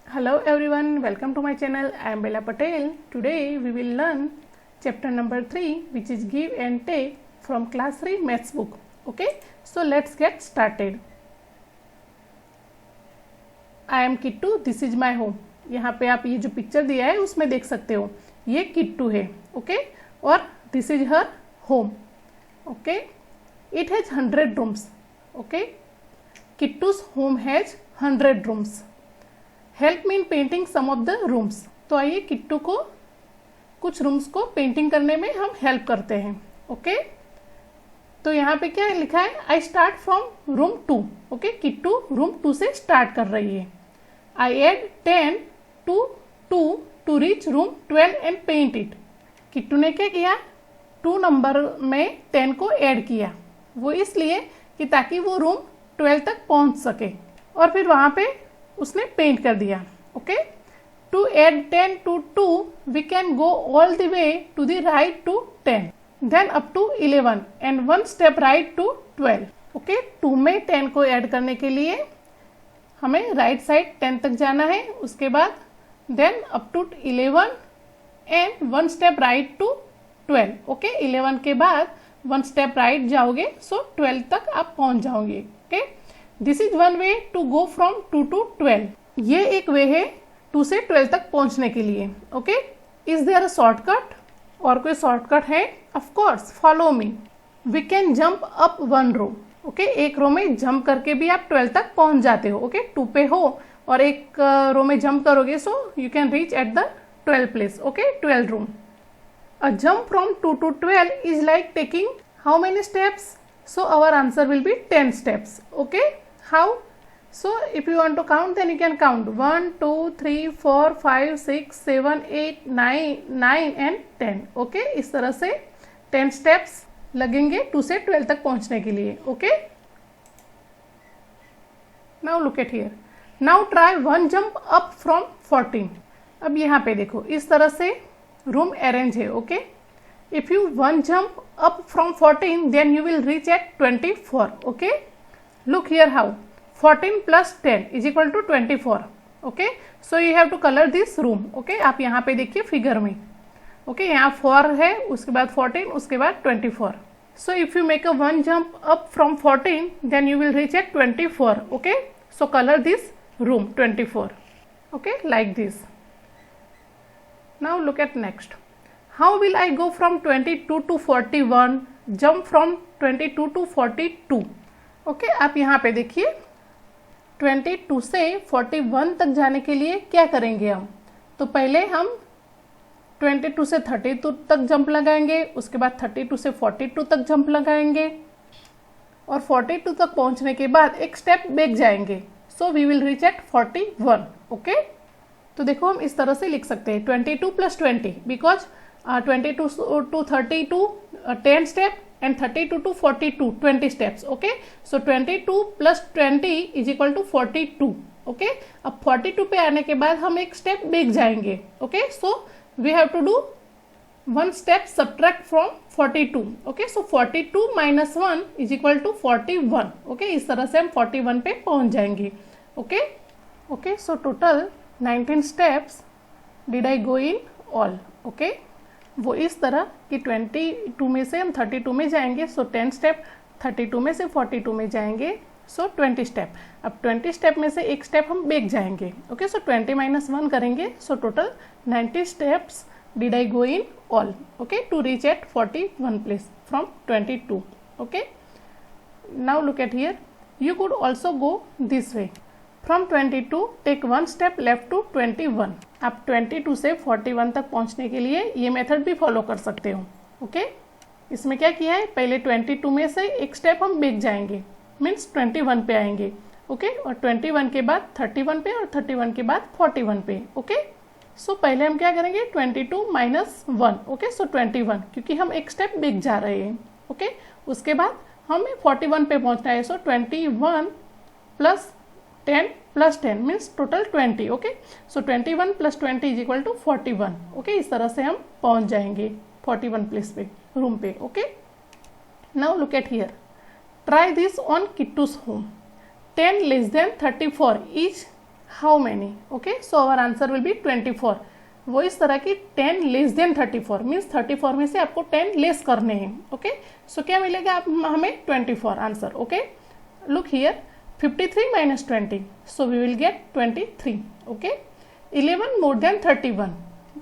Hello everyone, welcome to my channel. I am Bella Patel. Today we will learn chapter number 3, which is give and take from class 3 maths book. Okay, so let's get started. I am Kittu, this is my home. यहाँ पे आप ये जो picture दिया है उसमें देख सकते हो, ये किट्टू है. ओके, और this is her home. Okay, it has 100 rooms. Okay, Kittu's home has 100 rooms. Help me in painting some of the rooms. तो आइए किट्टू को कुछ रूम्स को पेंटिंग करने में हम हेल्प करते हैं. ओके, तो यहाँ पे क्या लिखा है, I start from room 2. Okay, Kittu room 2 से स्टार्ट कर रही है. आई add 10 to 2 to reach room 12 and paint it. Kittu ने क्या किया, 2 नंबर में 10 को ऐड किया. वो इसलिए कि ताकि वो रूम 12 तक पहुंच सके, और फिर वहां पे उसने पेंट कर दिया. Okay, to add 10 to 2 we can go all the way to the right to 10, then up to 11 and 1 step right to 12. Okay, 2 में 10 को ऐड करने के लिए हमें राइट साइड 10 तक जाना है, उसके बाद then up to 11 and 1 step right to 12. Okay, 11 के बाद 1 स्टेप राइट जाओगे, सो 12 तक आप पहुंच जाओगे. Okay, this is one way to go from 2 to 12. ये एक वे है 2 से 12 तक पहुंचने के लिए. Okay, is there a shortcut, और कोई शॉर्टकट है? Of course, follow me. We can jump up 1 row. Okay, एक रो में जंप करके भी आप 12 तक पहुंच जाते हो. ओके, 2 पे हो और एक रो में जंप करोगे, so you can reach at the 12 place. Okay, 12 room. A jump from 2 to 12 is like taking how many steps? So our answer will be 10 steps. Okay, how? So if you want to count, then you can count 1 2 3 4 5 6 7 8 9 and 10. Okay, इस तरह से 10 steps लगेंगे 2 से 12 तक पहुंचने के लिए. Okay, now look at here. Now try 1 jump up from 14. अब यहाँ पे देखो, इस तरह से रूम अरेंज है. Okay, if you 1 jump up from 14 then you will reach at 24. Okay, look here how 14 plus 10 is equal to 24. okay, so you have to color this room. okay, आप यहाँ पे देखिए फिगर में. okay, यहाँ 4 है, उसके बाद 14, उसके बाद 24. so if you make a 1 jump up from 14 then you will reach at 24. okay, so color this room 24. okay, like this. now look at next. how will I go from 22 to 41, jump from 22 to 42? Okay, आप यहाँ पे देखिए 22 से 41 तक जाने के लिए क्या करेंगे हम. तो पहले हम 22 से 32 तक जंप लगाएंगे, उसके बाद 32 से 42 तक जंप लगाएंगे, और 42 तक पहुंचने के बाद एक स्टेप बैक जाएंगे. So we will reach at 41. Okay, तो देखो हम इस तरह से लिख सकते हैं 22 plus 20, because 22 to 32 10 step and 32 to 42 20 steps. okay, so 22 plus 20 is equal to 42. okay, अब 42 पे आने के बाद हम एक स्टेप बैक जाएंगे. okay, so we have to do 1 step subtract from 42. okay, so 42 minus 1 is equal to 41. okay, इस तरह से हम 41 पे पहुंच जाएंगे. okay, okay, so total 19 steps did I go in all. okay, वो इस तरह कि 22 में से हम 32 में जाएंगे, सो 10 स्टेप, 32 में से 42 में जाएंगे, सो 20 स्टेप. अब 20 स्टेप में से एक स्टेप हम बैक जाएंगे. ओके, सो 20 minus 1 करेंगे, so total 90 steps did I go in all. Okay, to reach at 41 place from 22. Okay, now look at here. You could also go this way. From 22 take 1 step left to 21. आप 22 से 41 तक पहुंचने के लिए ये method भी follow कर सकते हो. ओके, इसमें क्या किया है, पहले 22 में से एक स्टेप हम बैक जाएंगे, मीन्स 21 पे आएंगे. ओके, और 21 के बाद 31 पे, और 31 के बाद 41 पे. ओके, सो पहले हम क्या करेंगे 22 minus 1. ओके, सो 21, क्योंकि हम एक स्टेप बैक जा रहे हैं. ओके, उसके बाद हमें 41 पे पहुंचना है, so 21 plus 10 plus 10 means total 20. Okay, so 21 plus 20 is equal to 41. Okay, इस तरह से हम पहुंच जाएंगे 41 प्लेस पे, रूम पे. Okay, now look at here. Try this on Kittu's home. 10 less than 34 is how many, okay, so our answer will be 24। वो इस तरह की 10 लेस देन 34 मीन्स 34 में से आपको 10 लेस करने हैं, ओके। सो क्या मिलेगा आप हमें 24 answer, okay. Look here 53 minus 20, so we will get 23, okay. 11 more than 31,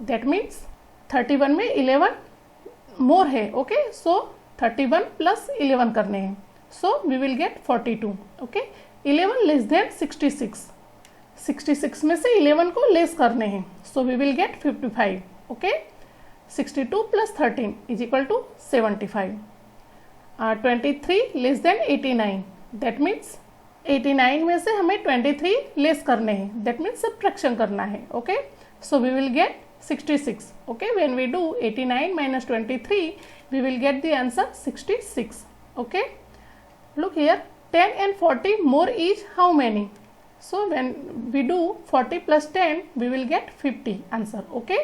that means 31 में 11 मोर है, ओके। सो 31 प्लस 11 करने हैं, so we will get 42, okay. 11 less than 66, 66 में से 11 को लेस करने हैं, so we will get 55, okay. 62 plus 13 is equal to 75। 23 less than 89, that means 89 में से हमें 23 लेस करने हैं, दैट मीन्स सब्ट्रैक्शन करना है, okay. So we will get 66, okay. When we do 89 minus 23 we will get the answer 66, okay. Look here 10 and 40 more each how many? So when we do 40 plus 10 we will get 50 answer, okay.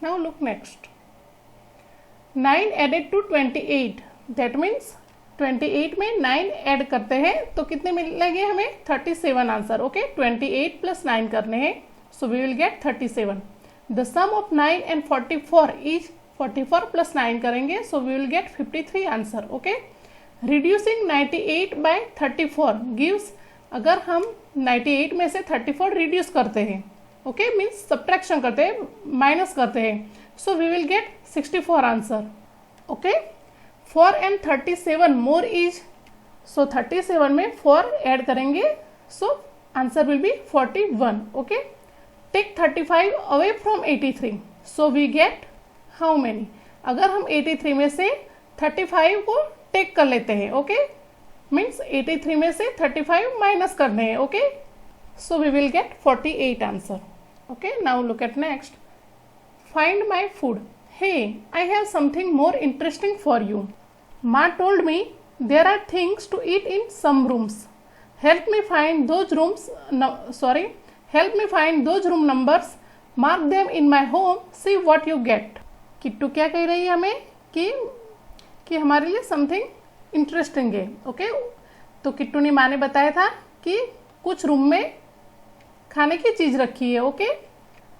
Now look next, 9 added to 28, that means 28 में 9 add करते हैं तो कितने मिलेंगे हमें 37 answer, okay. 28 plus 9 करने हैं, so we will get 37। The sum of 9 and 44 is 44 plus 9 करेंगे, so we will get 53 answer, okay. Reducing 98 by 34 gives, अगर हम 98 में से 34 रिड्यूस करते हैं, ओके, मीन्स सब्ट्रैक्शन करते हैं, माइनस करते हैं, so we will get 64 answer, okay. 4 and 37 more is, so 37 में 4 ऐड करेंगे, so answer will be 41, okay. Take 35 away from 83, so we get how many? अगर हम 83 में से 35 को टेक कर लेते हैं, ओके, मीन्स 83 में से 35 माइनस करने हैं, okay. So we will get 48 answer, okay. Now look at next, find my food. Hey, I have something more interesting for you. माँ told me there are things to eat in some rooms. Help me find those rooms, help me find those room numbers, mark them in my home, see what you get. Kittu क्या कह रही है हमें कि हमारे लिए something interesting है, okay. तो किट्टू ने माँ ने बताया था कि कुछ रूम में खाने की चीज़ रखी है, ओके।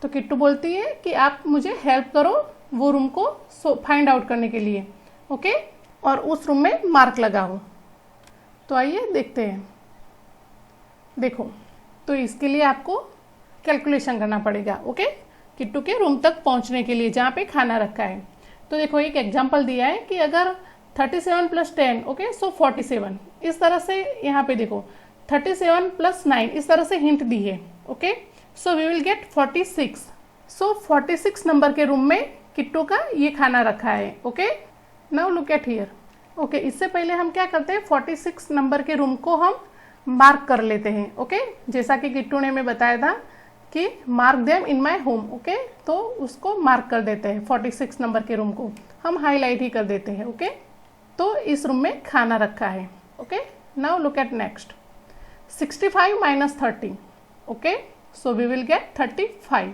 तो किट्टू बोलती है कि आप मुझे हेल्प करो वो रूम को फाइंड आउट करने के लिए, ओके, और उस रूम में मार्क लगाओ। तो आइए देखते हैं। देखो, तो इसके लिए आपको कैलकुलेशन करना पड़ेगा, ओके, किट्टू के रूम तक पहुंचने के लिए जहाँ पे खाना रखा है। तो देखो एक एग्जांपल दिया है कि अगर 37 प्लस 10, ओके, सो 47, इस तरह से यहाँ पे देखो 37 प्लस 9, इस तरह से हिंट दी है, okay. So we will get 46। So 46 number के रूम में किट्टू का ये खाना रखा है, okay. Now look at here, okay. इससे पहले हम क्या करते हैं, 46 नंबर के रूम को हम मार्क कर लेते हैं, ओके। जैसा कि किट्टू ने हमें बताया था कि mark them in my home, okay, तो उसको मार्क कर देते हैं। 46 नंबर के रूम को हम हाईलाइट ही कर देते हैं, ओके। तो इस रूम में खाना रखा है, okay. Now look at next, 65 minus 30, okay, so we will get 35।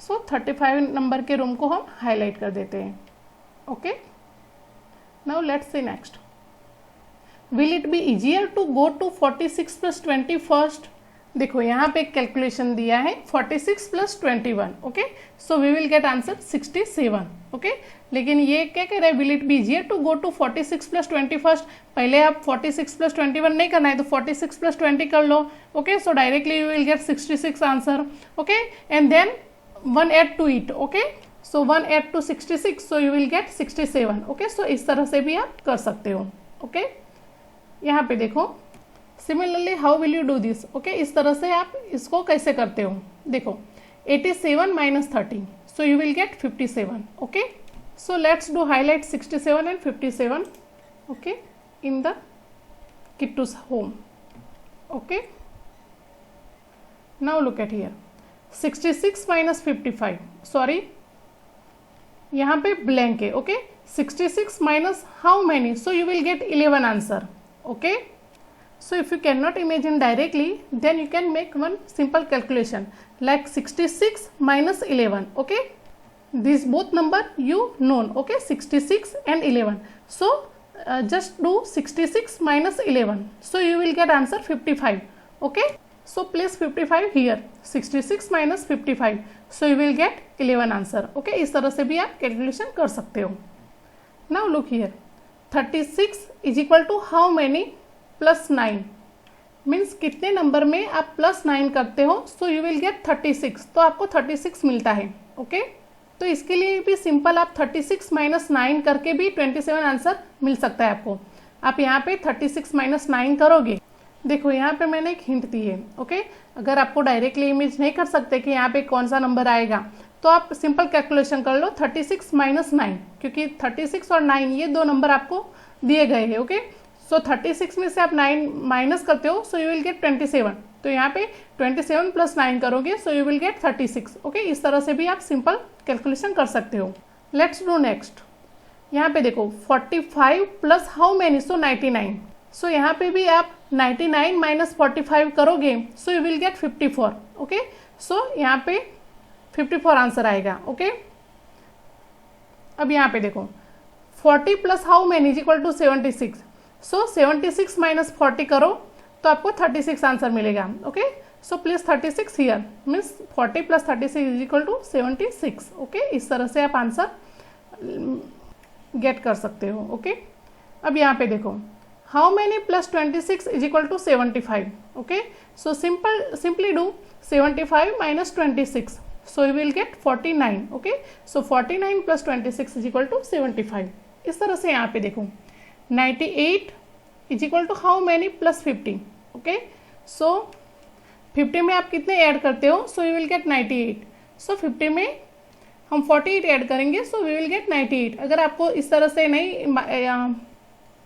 So 35 number के रूम को हम हाईलाइट कर देते हैं, okay. Now let's see next, will it be easier to go to 46 plus 20 first. देखो यहाँ पे एक कैलकुलेशन दिया है 46 plus 21, okay, so we will get answer 67, okay. लेकिन ये क्या कह रहा है, will it be easier to go to 46 plus 20 first. पहले आप 46 प्लस 21 नहीं करना है तो 46 प्लस 20 कर लो, okay. So directly you will get 66 answer, okay, and then 1 add to it, okay. So 1 add to 66, so you will get 67, okay. So इस तरह से भी आप कर सकते हो, ओके। यहाँ पे देखो similarly how will you do this, okay. इस तरह से आप इसको कैसे करते हो, देखो 87 minus 30, so you will get 57, okay. So let's do highlight 67 and 57, okay, in the Kittu's home, okay. Now look at here, 66 minus 55, sorry यहाँ पे ब्लैंक है, okay. 66 minus how many, so you will get 11 answer, okay. So if you cannot imagine directly, then you can make one simple calculation like 66 minus 11, okay. These both number you known, okay, 66 and 11. So just do 66 minus 11, so you will get answer 55, okay. So place 55 here. 66 minus 55. So you will get 11 answer. Okay, इस तरह से भी आप calculation कर सकते हो. Now look here. 36 is equal to how many plus 9? Means कितने number में आप प्लस 9 करते हो. So you will gate 36. तो आपको 36 मिलता है. ओके, तो इसके लिए भी सिंपल आप 36 माइनस 9 करके भी 27 आंसर मिल सकता है आपको. आप यहाँ पे 36 माइनस 9 करोगे. देखो यहाँ पे मैंने एक हिंट दी है. ओके, अगर आपको डायरेक्टली इमेज नहीं कर सकते कि यहाँ पे कौन सा नंबर आएगा, तो आप सिंपल कैलकुलेशन कर लो 36 माइनस 9, क्योंकि 36 और 9 ये दो नंबर आपको दिए गए हैं. ओके, सो 36 में से आप 9 माइनस करते हो, सो यू विल गेट 27. तो यहाँ पे 27 प्लस 9 करोगे, so you will gate 36. Okay, इस तरह से भी आप सिंपल कैलकुलेशन कर सकते हो. Let's do next. यहाँ पे देखो 45 plus how many, so 99. So यहाँ पे भी आप 99 माइनस 45 करोगे, so you will get 54. Okay, so यहाँ पे 54 आंसर आएगा. ओके, अब यहाँ पे देखो 40 plus how many is equal to 76. So 76 minus 40 करो तो आपको 36 आंसर मिलेगा. Okay, so please 36 here, means 40 plus 36 is equal to 76. Okay, इस तरह से आप आंसर गेट कर सकते हो. ओके, अब यहाँ पे देखो how many plus 26 is equal to 75. Okay, so simply do 75 minus 26. So you will get 49. Okay, so 49 plus 26 is equal to 75. इस तरह से यहाँ पे देखो 98 is equal to how many plus 50. Okay, so 50 में आप कितने ऐड करते हो, so you will get 98. So 50 में हम 48 ऐड करेंगे, सो वी विल गेट 98. अगर आपको इस तरह से नहीं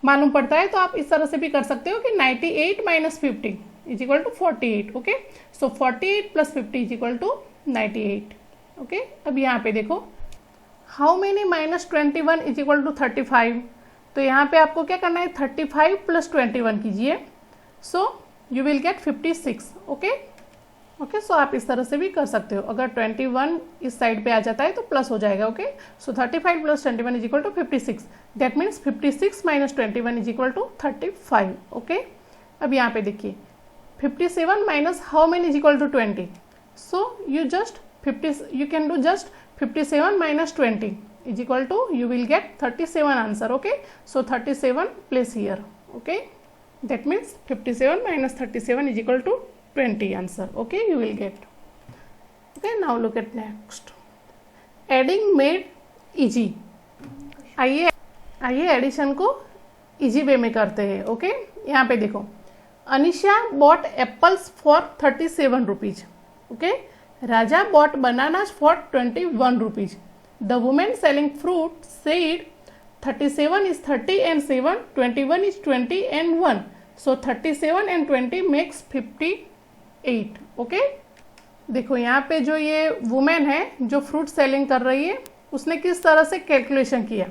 मालूम पड़ता है तो आप इस तरह से भी कर सकते हो कि 98 minus 50 is equal to 48. Okay, so 48 plus 50 is equal to 98. Okay, अब यहाँ पे देखो how many minus 21 is equal to 35. तो यहाँ पे आपको क्या करना है, 35 प्लस 21 कीजिए, so you will get 56. Okay, okay, so आप इस तरह से भी कर सकते हो. अगर 21 इस साइड पे आ जाता है तो प्लस हो जाएगा. Okay, so 35 plus 21 is equal to 56. That means 56 minus 21 is equal to 35. Okay, अब यहाँ पे देखिए 57 minus how many is equal to 20. So you can do just 57 minus 20 is equal to, you will get 37 answer. Okay, so 37 place here. Okay, that means 57 minus 37 is equal to 20 answer. Okay, you will get. Okay, now look at next. Adding made easy. आइए addition को easy way में करते हैं. Okay, यहाँ पे देखो Anisha bought apples for 37 rupees. Okay, Raja bought bananas for 21 rupees. The woman selling fruit said 37 is 30 and 7, 21 is 20 and 1. So 37 and 20 makes 58. Okay, देखो यहाँ पे जो ये वुमेन है जो फ्रूट सेलिंग कर रही है, उसने किस तरह से कैलकुलेशन किया.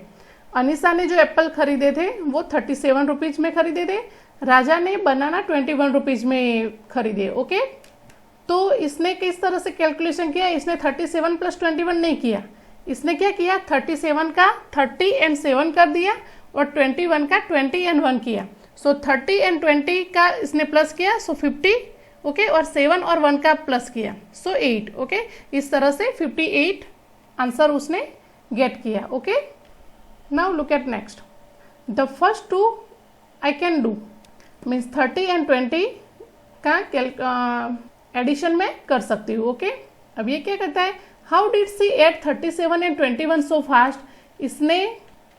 अनिशा ने जो एप्पल खरीदे थे वो 37 रुपीज में खरीदे थे. राजा ने बनाना 21 रुपीज में खरीदे. ओके, तो इसने किस तरह से कैलकुलेशन किया, इसने 37 प्लस 21 नहीं किया. इसने क्या किया, 37 का 30 एंड 7 कर दिया और 21 का 20 एंड 1 किया. सो 30 एंड 20 का इसने प्लस किया, सो 50. ओके, और 7 और 1 का प्लस किया, सो 8. ओके, इस तरह से 58 आंसर उसने गेट किया. Okay, now look at next. The first two I can do, means 30 and 20 का एडिशन में कर सकती हूँ. ओके, अब ये क्या कहता है, how did she add 37 and 21 so fast. इसने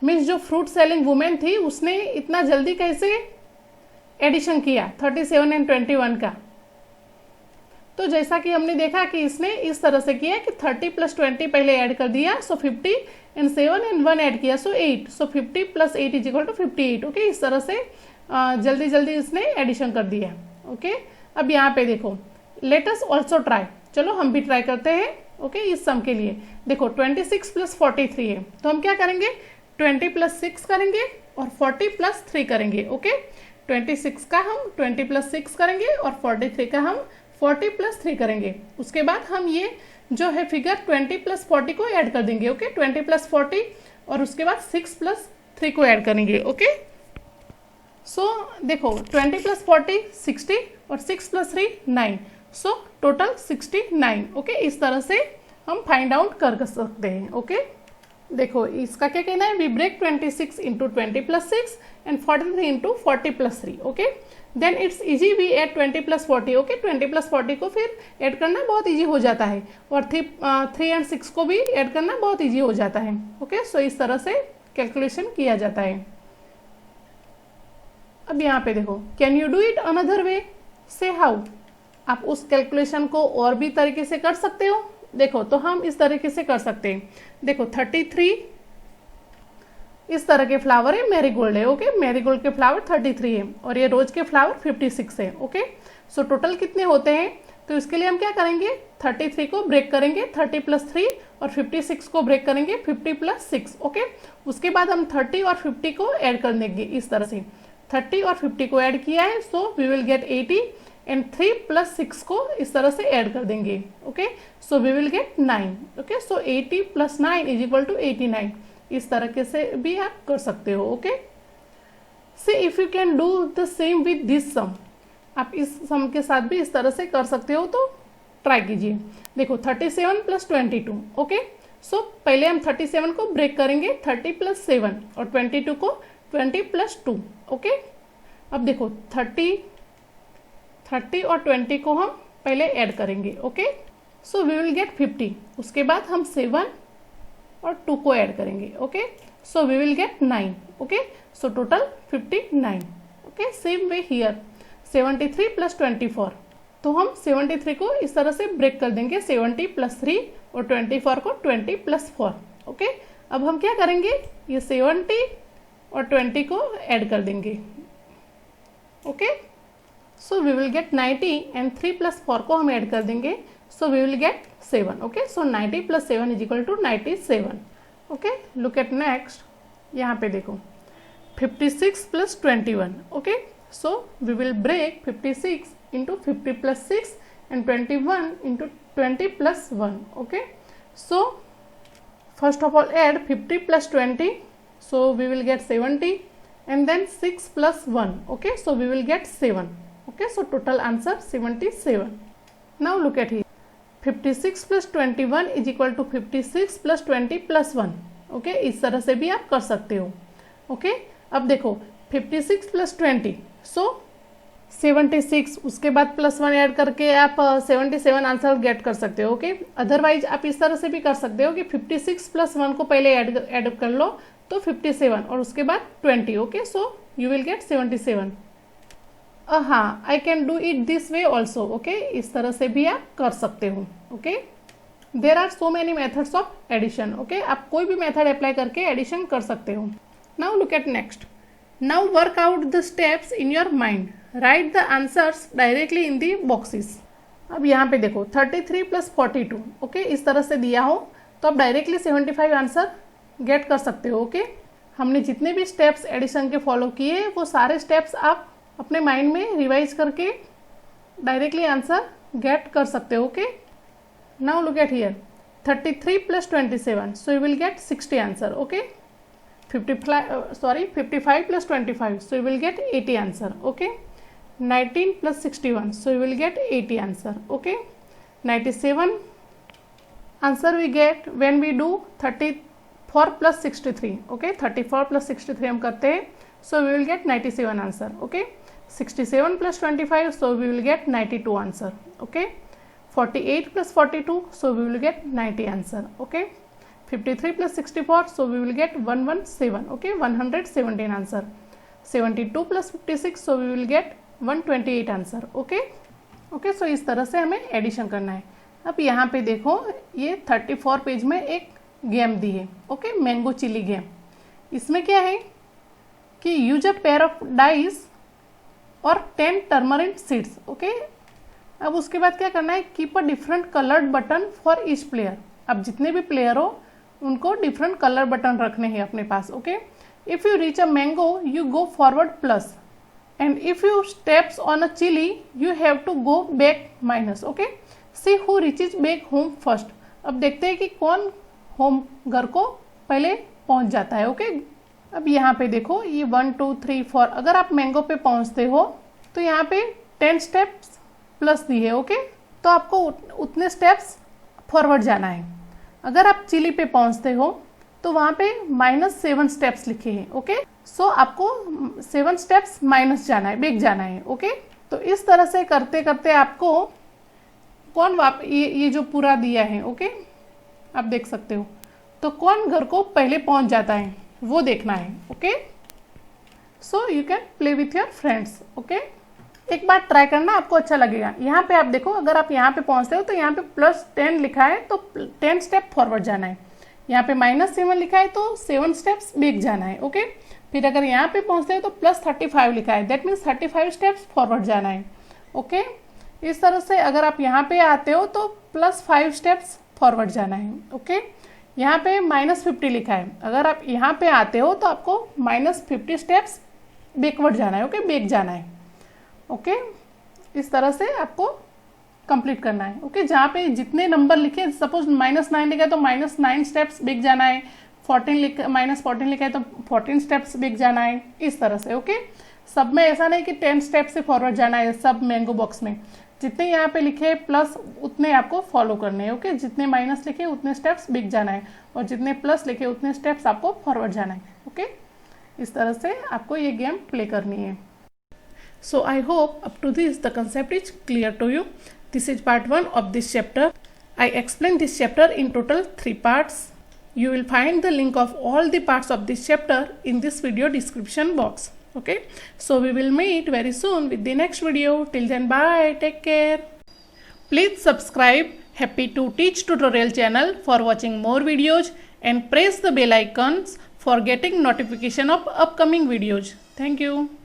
मीन्स जो फ्रूट सेलिंग वुमेन थी उसने इतना जल्दी कैसे एडिशन किया 37 एंड 21 का. तो जैसा कि हमने देखा कि इसने इस तरह से किया कि 30 प्लस 20 पहले ऐड कर दिया, सो 50 एंड 7 एंड 1 ऐड किया, so 8. So 50 plus 8 is equal to 58. Okay, इस तरह से जल्दी जल्दी इसने एडिशन कर दिया. ओके, अब यहाँ पे देखो लेट अस ऑल्सो ट्राई. चलो हम भी ट्राई करते हैं. ओके, इस सम के लिए देखो 26 प्लस 43 है, तो हम क्या करेंगे 20 प्लस 6 करेंगे और 40 प्लस 3 करेंगे. ओके, 26 का हम 20 प्लस 6 करेंगे और 43 का हम 40 प्लस 3 करेंगे. उसके बाद हम ये जो है फिगर 20 प्लस 40 को ऐड कर देंगे. ओके, 20 प्लस 40 और उसके बाद 6 प्लस 3 को ऐड करेंगे. ओके, सो देखो 20 प्लस 40 60, और 6 + 3 9, सो टोटल 69। ओके, इस तरह से हम फाइंड आउट कर सकते हैं। ओके, देखो इसका क्या कहना है, we break 26 into 20 + 6 and 43 into 40 + 3। Okay, then it's easy, we add 20 + 40। Okay, 20 + 40 को फिर ऐड करना बहुत इजी हो जाता है, और 3 एंड 6 को भी ऐड करना बहुत इजी हो जाता है। ओके, सो इस तरह से कैलकुलेशन किया जाता है। अब यहाँ पे देखो, can you do it another way, से हाउ, आप उस कैलकुलेशन को और भी तरीके से कर सकते हो। देखो, तो हम इस तरीके से कर सकते हैं। देखो 33 इस तरह के फ्लावर है, मैरीगोल्ड है। ओके, मैरीगोल्ड के फ्लावर 33 है और ये रोज के फ्लावर 56 है। ओके, सो टोटल कितने होते हैं, तो इसके लिए हम क्या करेंगे, 33 को ब्रेक करेंगे 30 + 3 और 56 को ब्रेक करेंगे 50 + 6। ओके, उसके बाद हम 30 और 50 को ऐड कर देंगे इस तरह से। 30 और 50 को ऐड किया है, so we will get 80 and 3 + 6 को इस तरह से ऐड कर देंगे। Okay, so we will get 9। Okay, so 80 + 9 = 89। इस तरीके से भी आप कर सकते हो। Okay, see if you can do the same with this sum, आप इस सम के साथ भी इस तरह से कर सकते हो, तो ट्राई कीजिए। देखो 37 + 22। ओके, सो पहले हम 37 को ब्रेक करेंगे 30 + 7 और 22 को 20 + 2। ओके, अब देखो 30 और 20 को हम पहले ऐड करेंगे। Okay, so we will get 50। उसके बाद हम 7 और 2 को ऐड करेंगे। Okay, so we will get 9। Okay, so total 59। Okay, same way here 73 + 24, तो हम 73 को इस तरह से ब्रेक कर देंगे 70 + 3 और 24 को 20 + 4। ओके, अब हम क्या करेंगे, ये 70 और 20 को ऐड कर देंगे। Okay, so we will get 90 and 3 + 4 को हम ऐड कर देंगे, so we will get 7। Okay, so 90 + 7 = 97। Okay, look at next, यहाँ पे देखो 56 + 21। Okay, so we will break 56 into 50 + 6 and 21 into 20 + 1. Okay, so first of all add 50 + 20, so we will get 70 and then 6 + 1. Okay, so we will get 7. Okay, so total answer 77. Now look at here, 56 + 21 = 56 + 20 + 1. Okay, इस तरह से भी आप कर सकते हो। Okay, अब देखो 56 + 20, सो 76, उसके बाद +1 ऐड करके आप 77 आंसर गेट कर सकते हो। ओके, अदरवाइज आप इस तरह से भी कर सकते हो कि 56 + 1 को पहले ऐड कर लो, तो 57 और उसके बाद 20। Okay, so you will get 77। हाँ, I can do it this way also. Okay, इस तरह से भी आप कर सकते हो। Okay, there are so many methods of addition. Okay, आप कोई भी मेथड अप्लाई करके एडिशन कर सकते हो। Now look at next, now work out the steps in your mind, right the answers directly in the boxes. अब यहाँ पे देखो 33 + 42। ओके, इस तरह से दिया हो तो आप डायरेक्टली 75 आंसर गेट कर सकते हो। ओके, हमने जितने भी स्टेप्स एडिशन के फॉलो किए वो सारे स्टेप्स आप अपने माइंड में रिवाइज करके डायरेक्टली आंसर गेट कर सकते हो। Okay, now look at here 33 + 27, so you will gate 60 answer. Okay, 55 + 25, so you will get 80 answer. Okay, 19 + 61, so you will get 80 answer. Okay, 97 answer we get when we do 34 + 63. Okay, 34 + 63 हम करते हैं, so we will get 97 answer. Okay, 67 + 25, so we will get 92 answer. Okay, 48 + 42, so we will get 90 answer. Okay, 53 + 64, so we will get 117. Okay, 117 answer. 72 + 56, so we will get 128 answer. Okay, okay, so इस तरह से हमें addition करना है। अब यहाँ पे देखो, ये 34 पेज में एक गेम दी है। Okay, mango chilli game. इसमें क्या है कि use a pair of dice और 10 टर्मरिक सीड्स। ओके, अब उसके बाद क्या करना है, keep a different coloured button for each player. अब जितने भी प्लेयर हो उनको डिफरेंट कलर बटन रखने हैं अपने पास। Okay, if you reach a mango you go forward plus, and if you steps on a chili you have to go back minus. Okay, see who reaches back home first. अब देखते हैं कि कौन home घर को पहले पहुंच जाता है। ओके, अब यहाँ पे देखो ये 1 2 3 4, अगर आप मैंगो पे पहुंचते हो तो यहाँ पे 10 स्टेप्स प्लस दी है, ओके। तो आपको उतने स्टेप्स फॉरवर्ड जाना है। अगर आप चिली पे पहुंचते हो तो वहां पे -7 स्टेप्स लिखे हैं, ओके। सो आपको 7 स्टेप्स माइनस जाना है, बैक जाना है, ओके। तो इस तरह से करते करते आपको ये जो पूरा दिया है, ओके, आप देख सकते हो। तो कौन घर को पहले पहुंच जाता है वो देखना है, okay. So you can play with your friends, okay. एक बार ट्राई करना, आपको अच्छा लगेगा। यहाँ पे आप देखो, अगर आप यहाँ पे पहुंचते हो तो यहाँ पे +10 लिखा है तो 10 स्टेप फॉरवर्ड जाना है। यहाँ पे -7 लिखा है तो 7 स्टेप्स बैक जाना है, ओके। फिर अगर यहाँ पे पहुंचते हो तो +35 लिखा है, दैट मीन्स 35 स्टेप्स फॉरवर्ड जाना है, ओके। इस तरह से अगर आप यहाँ पे आते हो तो +5 स्टेप्स फॉरवर्ड जाना है, ओके। यहाँ पे -50 लिखा है, अगर आप यहाँ पे आते हो तो आपको -50 स्टेप्स बैकवर्ड जाना है, ओके, बैक जाना है, ओके। इस तरह से आपको कंप्लीट करना है, ओके। जहाँ पे जितने नंबर लिखे, सपोज -9 लिखा है तो -9 स्टेप्स बैक जाना है, -14 लिखा है तो 14 स्टेप्स बैक जाना है, इस तरह से, ओके। सब में ऐसा नहीं कि 10 स्टेप से फॉरवर्ड जाना है, सब मैंगो बॉक्स में जितने यहाँ पे लिखे प्लस उतने आपको फॉलो करने हैं, ओके। जितने माइनस लिखे उतने स्टेप्स बैक जाना है और जितने प्लस लिखे उतने स्टेप्स आपको फॉरवर्ड जाना है, ओके। इस तरह से आपको ये गेम प्ले करनी है। So I hope up to this the concept is clear to you. This is part 1 of this chapter. I explained this chapter in total 3 parts. You will find the link of all the parts of this chapter in this video description box. Okay. So we will meet very soon with the next video. Till then, bye. Take care. Please subscribe Happy to Teach tutorial channel for watching more videos and press the bell icons for getting notification of upcoming videos. Thank you.